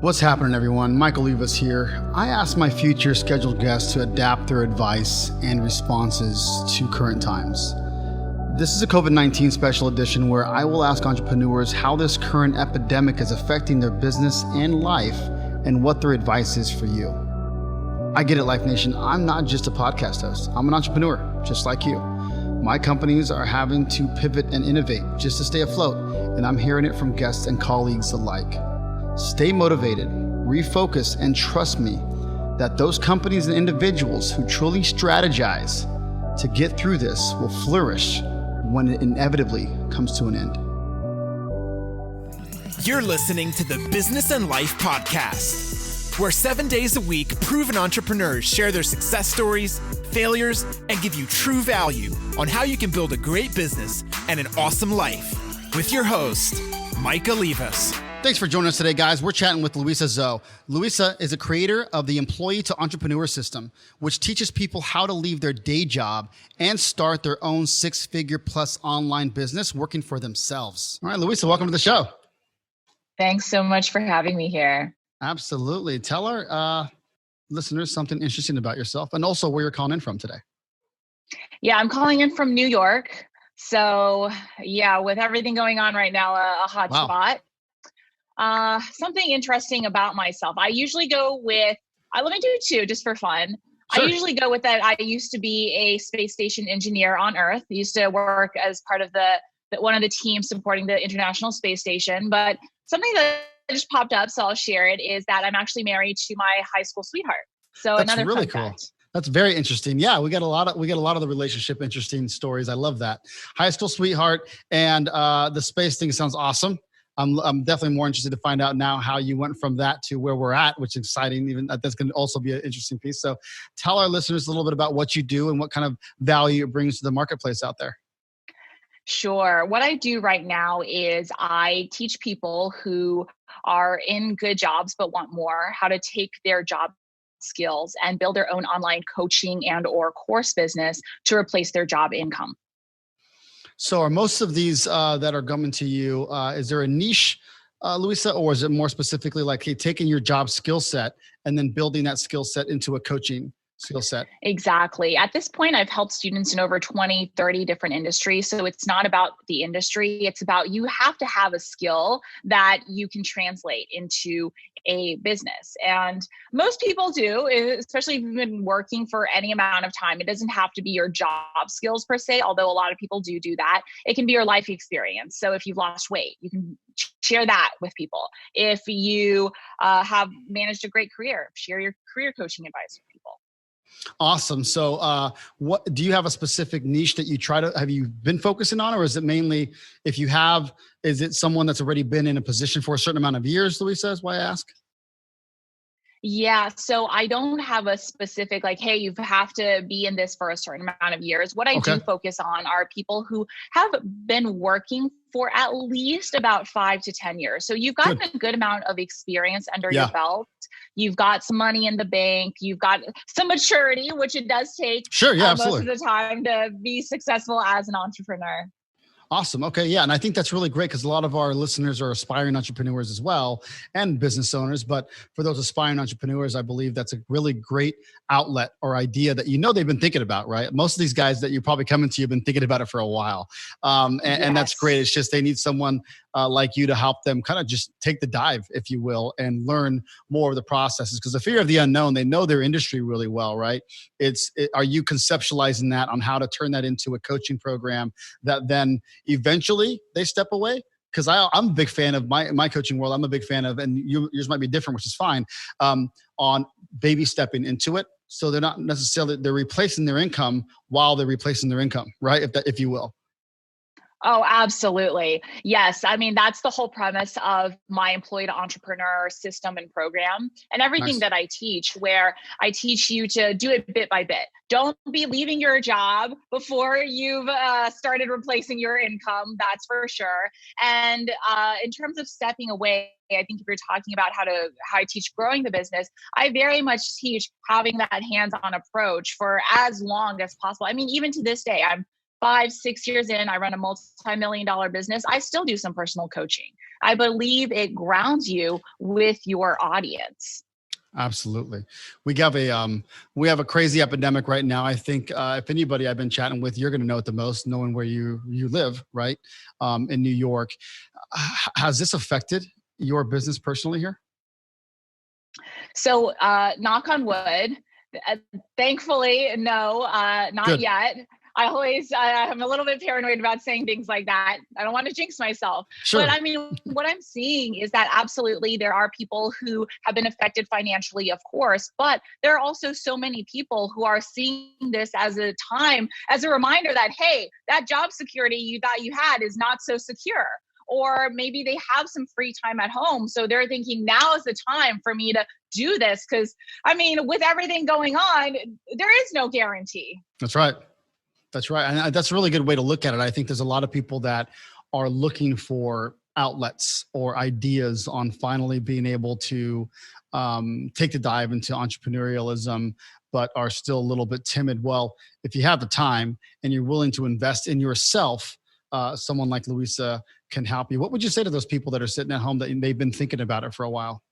What's happening, everyone? Michael Luisa here. I asked my future scheduled guests to adapt their advice and responses to current times. This is a COVID-19 special edition where I will ask entrepreneurs how this current epidemic is affecting their business and life and what their advice is for you. I get it, Life Nation. I'm not just a podcast host. I'm an entrepreneur, just like you. My companies are having to pivot and innovate just to stay afloat, and I'm hearing it from guests and colleagues alike. Stay motivated, refocus, and trust me that those companies and individuals who truly strategize to get through this will flourish when it inevitably comes to an end. You're listening to the Business and Life Podcast, where 7 days a week, proven entrepreneurs share their success stories, failures, and give you true value on how you can build a great business and an awesome life. With your host, Michael Luisa. Thanks for joining us today, guys. We're chatting with Luisa Zhou. Luisa is a creator of the Employee to Entrepreneur System, which teaches people how to leave their day job and start their own six-figure plus online business working for themselves. All right, Luisa, welcome to the show. Thanks so much for having me here. Absolutely. Tell our listeners something interesting about yourself and also where you're calling in from today. Yeah, I'm calling in from New York. So yeah, with everything going on right now, a hot spot. Something interesting about myself. Let me do two just for fun. Sure. I usually go with that. I used to be a space station engineer on Earth. I used to work as part of one of the teams supporting the International Space Station. But something that just popped up, so I'll share it, is that I'm actually married to my high school sweetheart. So that's another really fun cool. fact. That's very interesting. Yeah, we get a lot of the relationship interesting stories. I love that. High school sweetheart and the space thing sounds awesome. I'm definitely more interested to find out now how you went from that to where we're at, which is exciting. Even that's going to also be an interesting piece. So tell our listeners a little bit about what you do and what kind of value it brings to the marketplace out there. Sure. What I do right now is I teach people who are in good jobs but want more how to take their job skills and build their own online coaching and or course business to replace their job income. So are most of these that are coming to you, is there a niche, Luisa, or is it more specifically like, hey, taking your job skill set and then building that skill set into a coaching skill set? Exactly. At this point, I've helped students in over 20, 30 different industries. So it's not about the industry. It's about you have to have a skill that you can translate into a business. And most people do, especially if you've been working for any amount of time. It doesn't have to be your job skills per se, although a lot of people do that. It can be your life experience. So if you've lost weight, you can share that with people. If you have managed a great career, share your career coaching advice with people. Awesome. So what do you have a specific niche that have you been focusing on, or is it mainly, if you have, is it someone that's already been in a position for a certain amount of years, Luisa, is why I ask? Yeah. So I don't have a specific, like, hey, you have to be in this for a certain amount of years. What I do focus on are people who have been working for at least about 5 to 10 years. So you've gotten a good amount of experience under your belt. You've got some money in the bank. You've got some maturity, which it does take most of the time to be successful as an entrepreneur. Awesome. Okay. Yeah. And I think that's really great because a lot of our listeners are aspiring entrepreneurs as well and business owners. But for those aspiring entrepreneurs, I believe that's a really great outlet or idea that they've been thinking about, right? Most of these guys that you're probably coming to have been thinking about it for a while. And that's great. It's just they need someone like you to help them kind of just take the dive, if you will, and learn more of the processes. Because the fear of the unknown, they know their industry really well, right? Are you conceptualizing that on how to turn that into a coaching program that then eventually they step away? Because I'm a big fan of my coaching world. I'm a big fan of, and yours might be different, which is fine, on baby stepping into it. So they're not necessarily, they're replacing their income while they're replacing their income, right? If you will. Oh, absolutely. Yes. I mean, that's the whole premise of my employee to entrepreneur system and program and everything that I teach, where I teach you to do it bit by bit. Don't be leaving your job before you've started replacing your income. That's for sure. And in terms of stepping away, I think if you're talking about how I teach growing the business, I very much teach having that hands-on approach for as long as possible. I mean, even to this day, I'm 5, 6 years in, I run a multi-million-dollar business. I still do some personal coaching. I believe it grounds you with your audience. Absolutely. We have a crazy epidemic right now. I think if anybody I've been chatting with, you're going to know it the most, knowing where you live, right? In New York. Has this affected your business personally here? So, knock on wood. Thankfully, no, not Good. yet. I'm a little bit paranoid about saying things like that. I don't want to jinx myself. But Sure. I mean, what I'm seeing is that absolutely there are people who have been affected financially, of course, but there are also so many people who are seeing this as a time, as a reminder that, hey, that job security you thought you had is not so secure. Or maybe they have some free time at home. So they're thinking now is the time for me to do this. Because I mean, with everything going on, there is no guarantee. That's right. That's right. And that's a really good way to look at it. I think there's a lot of people that are looking for outlets or ideas on finally being able to take the dive into entrepreneurialism, but are still a little bit timid. Well, if you have the time and you're willing to invest in yourself, someone like Luisa can help you. What would you say to those people that are sitting at home that they've been thinking about it for a while?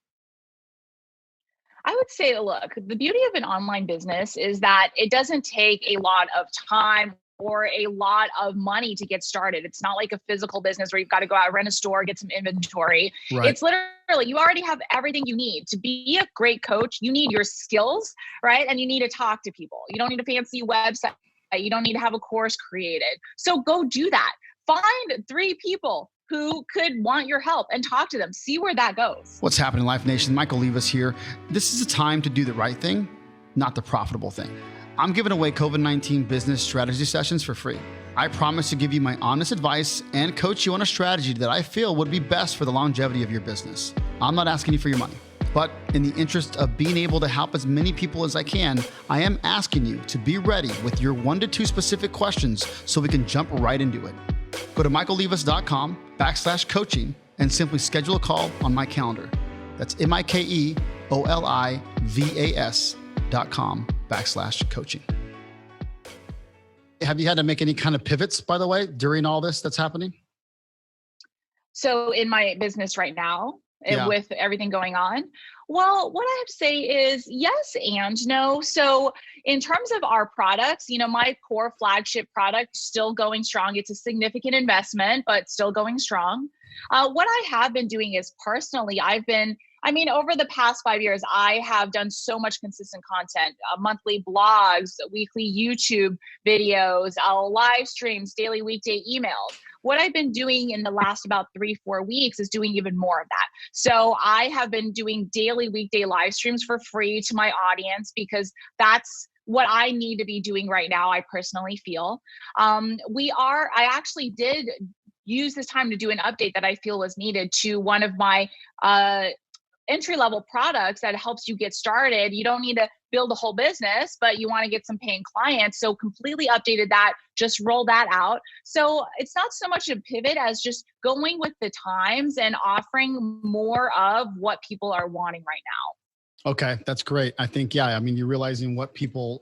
I would say, look, the beauty of an online business is that it doesn't take a lot of time or a lot of money to get started. It's not like a physical business where you've got to go out, rent a store, get some inventory. Right. It's literally, you already have everything you need. To be a great coach, you need your skills, right? And you need to talk to people. You don't need a fancy website. You don't need to have a course created. So go do that. Find 3 people who could want your help and talk to them. See where that goes. What's happening, Life Nation? Michael Levis here. This is a time to do the right thing, not the profitable thing. I'm giving away COVID-19 business strategy sessions for free. I promise to give you my honest advice and coach you on a strategy that I feel would be best for the longevity of your business. I'm not asking you for your money, but in the interest of being able to help as many people as I can, I am asking you to be ready with your 1 to 2 specific questions so we can jump right into it. Go to michaellevis.com/coaching and simply schedule a call on my calendar. That's MIKEOLIVAS.com/coaching. Have you had to make any kind of pivots, by the way, during all this that's happening? So in my business right now, Yeah. with everything going on, well, what I have to say is yes and no. So in terms of our products, my core flagship product still going strong. It's a significant investment, but still going strong. What I have been doing is personally, over the past 5 years, I have done so much consistent content, monthly blogs, weekly YouTube videos, live streams, daily weekday emails. What I've been doing in the last about 3-4 weeks is doing even more of that. So I have been doing daily weekday live streams for free to my audience because that's what I need to be doing right now, I personally feel. I actually did use this time to do an update that I feel was needed to one of my entry-level products that helps you get started. You don't need to build a whole business, but you want to get some paying clients. So completely updated that, just roll that out. So it's not so much a pivot as just going with the times and offering more of what people are wanting right now. Okay, that's great. I think, you're realizing what people's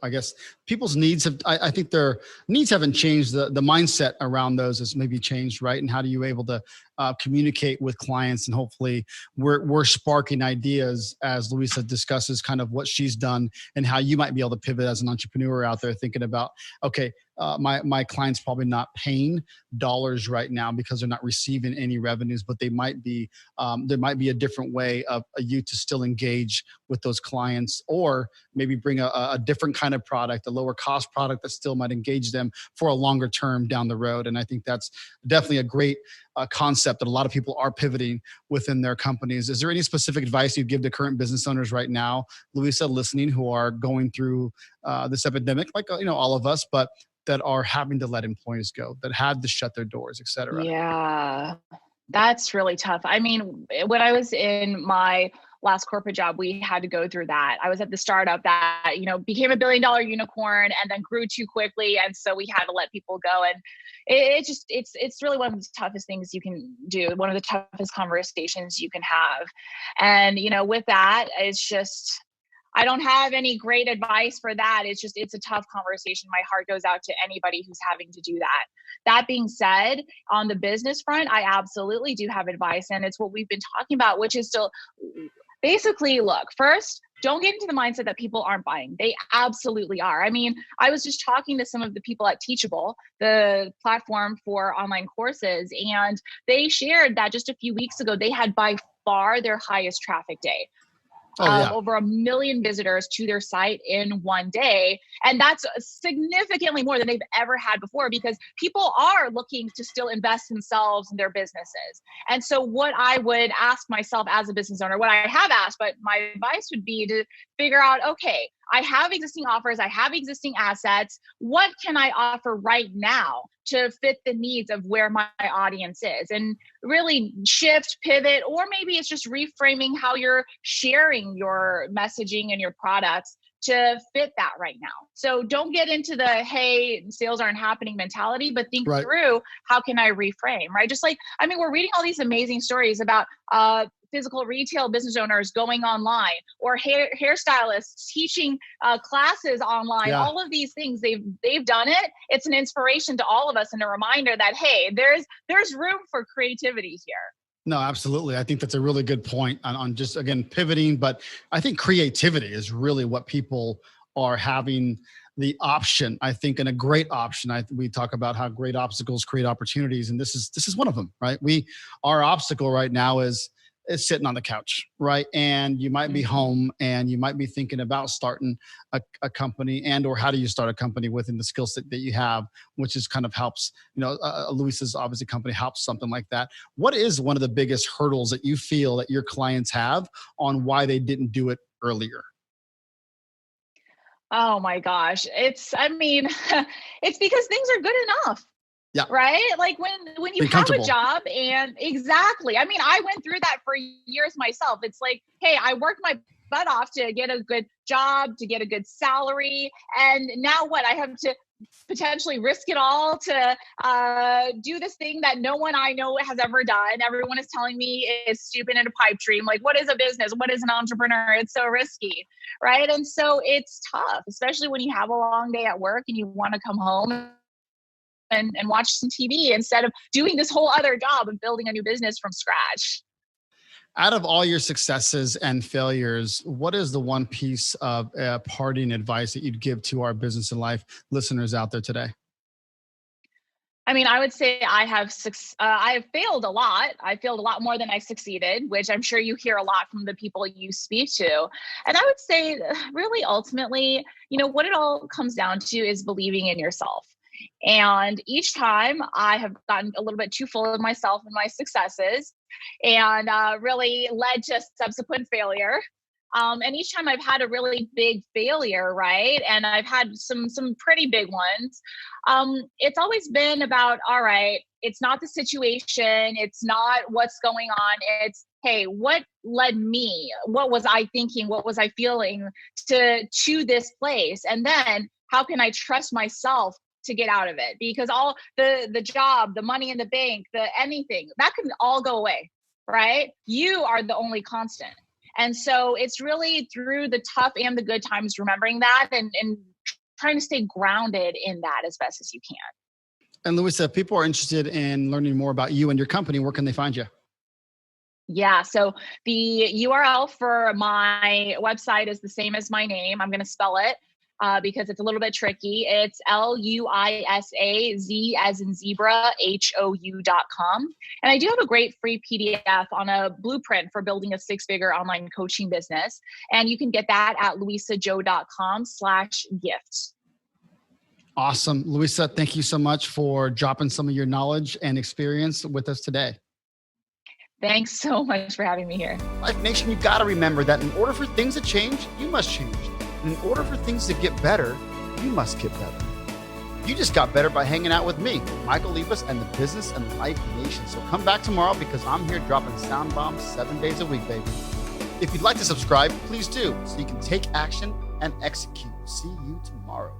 needs have, I think their needs haven't changed. The mindset around those has maybe changed, right? And how do you able to communicate with clients? And hopefully we're sparking ideas as Luisa discusses kind of what she's done and how you might be able to pivot as an entrepreneur out there thinking about, okay, my client's probably not paying dollars right now because they're not receiving any revenues, but there might be a different way of you to still engage with those clients, or maybe bring a different kind of product, a lower cost product that still might engage them for a longer term down the road. And I think that's definitely a great concept that a lot of people are pivoting within their companies. Is there any specific advice you'd give to current business owners right now, Luisa, listening, who are going through this epidemic, like all of us, but that are having to let employees go, that had to shut their doors, et cetera? Yeah, that's really tough. I mean, when I was in my last corporate job, we had to go through that. I was at the startup that, became $1 billion unicorn and then grew too quickly. And so we had to let people go. And it's really one of the toughest things you can do. One of the toughest conversations you can have. And, with that, it's just, I don't have any great advice for that. It's a tough conversation. My heart goes out to anybody who's having to do that. That being said, on the business front, I absolutely do have advice. And it's what we've been talking about, which is to basically look, first, don't get into the mindset that people aren't buying. They absolutely are. I mean, I was just talking to some of the people at Teachable, the platform for online courses, and they shared that just a few weeks ago, they had by far their highest traffic day. Over 1 million visitors to their site in one day. And that's significantly more than they've ever had before, because people are looking to still invest themselves in their businesses. And so what I would ask myself as a business owner, what I have asked, but my advice would be to figure out, okay, I have existing offers, I have existing assets. What can I offer right now to fit the needs of where my audience is? And really shift, pivot, or maybe it's just reframing how you're sharing your messaging and your products to fit that right now. So don't get into the, hey, sales aren't happening mentality, but think through, how can I reframe, right? Just like, I mean, we're reading all these amazing stories about physical retail business owners going online, or hairstylists teaching classes online. All of these things, they've done it. It's an inspiration to all of us and a reminder that, hey, there's room for creativity here. No, absolutely. I think that's a really good point on just, again, pivoting. But I think creativity is really what people are having the option, I think, and a great option. We talk about how great obstacles create opportunities. And this is one of them, right? Our obstacle right now is sitting on the couch, right? And you might be home and you might be thinking about starting a company, and or how do you start a company within the skill set that you have, which is kind of helps, Luisa's obviously company helps something like that. What is one of the biggest hurdles that you feel that your clients have on why they didn't do it earlier? Oh my gosh. It's because things are good enough. Yeah. Right? Like when you have a job, and exactly. I mean, I went through that for years myself. It's like, hey, I worked my butt off to get a good job, to get a good salary. And now what? I have to potentially risk it all to do this thing that no one I know has ever done. Everyone is telling me is stupid and a pipe dream. Like, what is a business? What is an entrepreneur? It's so risky, right? And so it's tough, especially when you have a long day at work and you want to come home and watch some TV instead of doing this whole other job of building a new business from scratch. Out of all your successes and failures, what is the one piece of parting advice that you'd give to our business and life listeners out there today? I mean, I would say I have failed a lot. I failed a lot more than I succeeded, which I'm sure you hear a lot from the people you speak to. And I would say really ultimately, what it all comes down to is believing in yourself. And each time I have gotten a little bit too full of myself and my successes, and really led to subsequent failure. And each time I've had a really big failure, right? And I've had some pretty big ones. It's always been about, all right, it's not the situation. It's not what's going on. It's, hey, what led me? What was I thinking? What was I feeling to this place? And then how can I trust myself to get out of it? Because all the job, the money in the bank, the anything, that can all go away, right? You are the only constant. And so it's really through the tough and the good times, remembering that and trying to stay grounded in that as best as you can. And Luisa, if people are interested in learning more about you and your company, where can they find you? Yeah, so the URL for my website is the same as my name. I'm going to spell it because it's a little bit tricky. It's LUISAZ as in zebra, HOU.com. And I do have a great free PDF on a blueprint for building a 6-figure online coaching business. And you can get that at luisazhou.com/gift. Awesome. Luisa, thank you so much for dropping some of your knowledge and experience with us today. Thanks so much for having me here. Life Nation, you got to remember that in order for things to change, you must change. And in order for things to get better, you must get better. You just got better by hanging out with me, Michael Libas, and the Business and Life Nation. So come back tomorrow because I'm here dropping sound bombs 7 days a week, baby. If you'd like to subscribe, please do, so you can take action and execute. See you tomorrow.